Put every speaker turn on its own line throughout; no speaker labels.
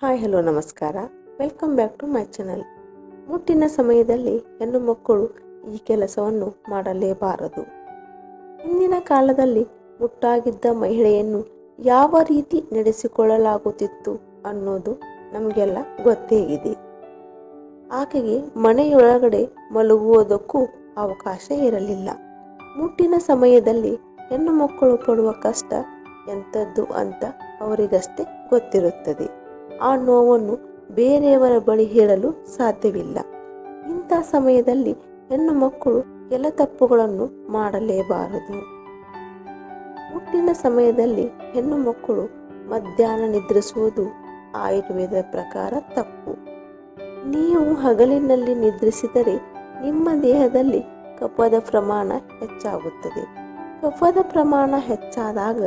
Hi hello ನಮಸ್ಕಾರ. Welcome back to my channel. ಮುಟ್ಟಿನ ಸಮಯದಲ್ಲಿ ಹೆಣ್ಣು ಮಕ್ಕಳು ಈ ಕೆಲಸವನ್ನು ಮಾಡಲೇಬಾರದು. ಹಿಂದಿನ ಕಾಲದಲ್ಲಿ ಮುಟ್ಟಾಗಿದ್ದ ಮಹಿಳೆಯನ್ನು ಯಾವ ರೀತಿ ನಡೆಸಿಕೊಳ್ಳಲಾಗುತ್ತಿತ್ತು ಅನ್ನೋದು ನಮಗೆಲ್ಲ ಗೊತ್ತೇ ಇದೆ. ಆಕೆಗೆ ಮನೆಯೊಳಗಡೆ ಮಲಗುವುದಕ್ಕೂ ಅವಕಾಶ ಇರಲಿಲ್ಲ. ಮುಟ್ಟಿನ ಸಮಯದಲ್ಲಿ ಹೆಣ್ಣು ಮಕ್ಕಳು ಪಡುವ ಕಷ್ಟ ಎಂಥದ್ದು ಅಂತ ಅವರಿಗಷ್ಟೇ ಗೊತ್ತಿರುತ್ತದೆ. ಆ ನೋವನ್ನು ಬೇರೆಯವರ ಬಳಿ ಹೇಳಲು ಸಾಧ್ಯವಿಲ್ಲ. ಇಂಥ ಸಮಯದಲ್ಲಿ ಹೆಣ್ಣು ಮಕ್ಕಳು ಕೆಲ ತಪ್ಪುಗಳನ್ನು ಮಾಡಲೇಬಾರದು. ಮುಟ್ಟಿನ ಸಮಯದಲ್ಲಿ ಹೆಣ್ಣು ಮಕ್ಕಳು ಮಧ್ಯಾಹ್ನ ನಿದ್ರಿಸುವುದು ಆಯುರ್ವೇದ ಪ್ರಕಾರ ತಪ್ಪು. ನೀವು ಹಗಲಿನಲ್ಲಿ ನಿದ್ರಿಸಿದರೆ ನಿಮ್ಮ ದೇಹದಲ್ಲಿ ಕಫದ ಪ್ರಮಾಣ ಹೆಚ್ಚಾಗುತ್ತದೆ. ಕಫದ ಪ್ರಮಾಣ ಹೆಚ್ಚಾದಾಗ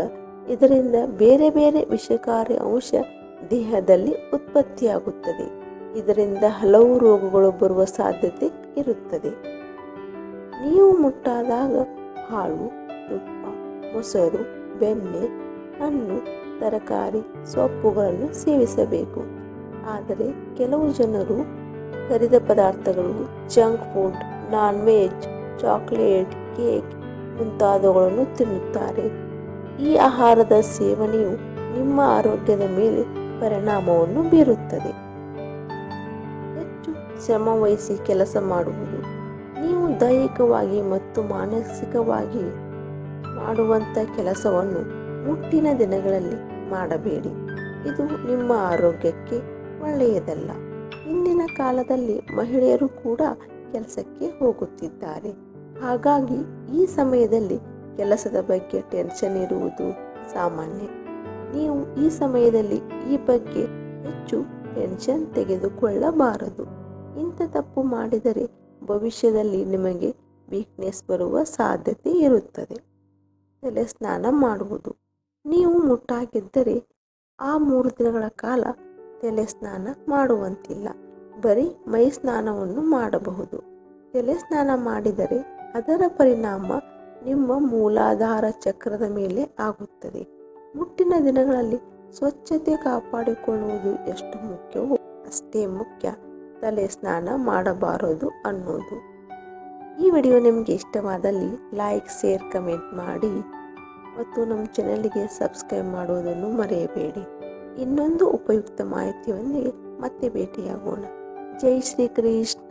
ಇದರಿಂದ ಬೇರೆ ಬೇರೆ ವಿಷಕಾರಿ ಅಂಶ ದೇಹದಲ್ಲಿ ಉತ್ಪತ್ತಿಯಾಗುತ್ತದೆ. ಇದರಿಂದ ಹಲವು ರೋಗಗಳು ಬರುವ ಸಾಧ್ಯತೆ ಇರುತ್ತದೆ. ನೀವು ಮುಟ್ಟಾದಾಗ ಹಾಲು, ತುಪ್ಪ, ಮೊಸರು, ಬೆಣ್ಣೆ, ಹಣ್ಣು, ತರಕಾರಿ, ಸೊಪ್ಪುಗಳನ್ನು ಸೇವಿಸಬೇಕು. ಆದರೆ ಕೆಲವು ಜನರು ಕರಿದ ಪದಾರ್ಥಗಳು, junk food, non veg, chocolate, cake ಮುಂತಾದವುಗಳನ್ನು ತಿನ್ನುತ್ತಾರೆ. ಈ ಆಹಾರದ ಸೇವನೆಯು ನಿಮ್ಮ ಆರೋಗ್ಯದ ಮೇಲೆ ಪರಿಣಾಮವನ್ನು ಬೀರುತ್ತದೆ. ಹೆಚ್ಚು ಶ್ರಮ ವಹಿಸಿ ಕೆಲಸ ಮಾಡುವುದು. ನೀವು ದೈಹಿಕವಾಗಿ ಮತ್ತು ಮಾನಸಿಕವಾಗಿ ಮಾಡುವಂಥ ಕೆಲಸವನ್ನು ಮುಟ್ಟಿನ ದಿನಗಳಲ್ಲಿ ಮಾಡಬೇಡಿ. ಇದು ನಿಮ್ಮ ಆರೋಗ್ಯಕ್ಕೆ ಒಳ್ಳೆಯದಲ್ಲ. ಇಂದಿನ ಕಾಲದಲ್ಲಿ ಮಹಿಳೆಯರು ಕೂಡ ಕೆಲಸಕ್ಕೆ ಹೋಗುತ್ತಿದ್ದಾರೆ. ಹಾಗಾಗಿ ಈ ಸಮಯದಲ್ಲಿ ಕೆಲಸದ ಬಗ್ಗೆ ಟೆನ್ಷನ್ ಇರುವುದು ಸಾಮಾನ್ಯ. ನೀವು ಈ ಸಮಯದಲ್ಲಿ ಈ ಬಗ್ಗೆ ಹೆಚ್ಚು ಟೆನ್ಷನ್ ತೆಗೆದುಕೊಳ್ಳಬಾರದು. ಇಂಥ ತಪ್ಪು ಮಾಡಿದರೆ ಭವಿಷ್ಯದಲ್ಲಿ ನಿಮಗೆ ವೀಕ್ನೆಸ್ ಬರುವ ಸಾಧ್ಯತೆ ಇರುತ್ತದೆ. ತಲೆ ಸ್ನಾನ ಮಾಡುವುದು. ನೀವು ಮುಟ್ಟಾಗಿದ್ದರೆ ಆ 3 ದಿನಗಳ ಕಾಲ ತಲೆ ಸ್ನಾನ ಮಾಡುವಂತಿಲ್ಲ. ಬರೀ ಮೈ ಸ್ನಾನವನ್ನು ಮಾಡಬಹುದು. ತಲೆ ಸ್ನಾನ ಮಾಡಿದರೆ ಅದರ ಪರಿಣಾಮ ನಿಮ್ಮ ಮೂಲಾಧಾರ ಚಕ್ರದ ಮೇಲೆ ಆಗುತ್ತದೆ. ಮುಟ್ಟಿನ ದಿನಗಳಲ್ಲಿ ಸ್ವಚ್ಛತೆ ಕಾಪಾಡಿಕೊಳ್ಳುವುದು ಎಷ್ಟು ಮುಖ್ಯವೋ ಅಷ್ಟೇ ಮುಖ್ಯ ತಲೆ ಸ್ನಾನ ಮಾಡಬಾರದು ಅನ್ನೋದು. ಈ ವಿಡಿಯೋ ನಿಮಗೆ ಇಷ್ಟವಾದಲ್ಲಿ ಲೈಕ್, ಶೇರ್, ಕಮೆಂಟ್ ಮಾಡಿ ಮತ್ತು ನಮ್ಮ ಚಾನಲ್ಗೆ ಸಬ್ಸ್ಕ್ರೈಬ್ ಮಾಡುವುದನ್ನು ಮರೆಯಬೇಡಿ. ಇನ್ನೊಂದು ಉಪಯುಕ್ತ ಮಾಹಿತಿಯೊಂದಿಗೆ ಮತ್ತೆ ಭೇಟಿಯಾಗೋಣ. ಜೈ ಶ್ರೀ ಕೃಷ್ಣ.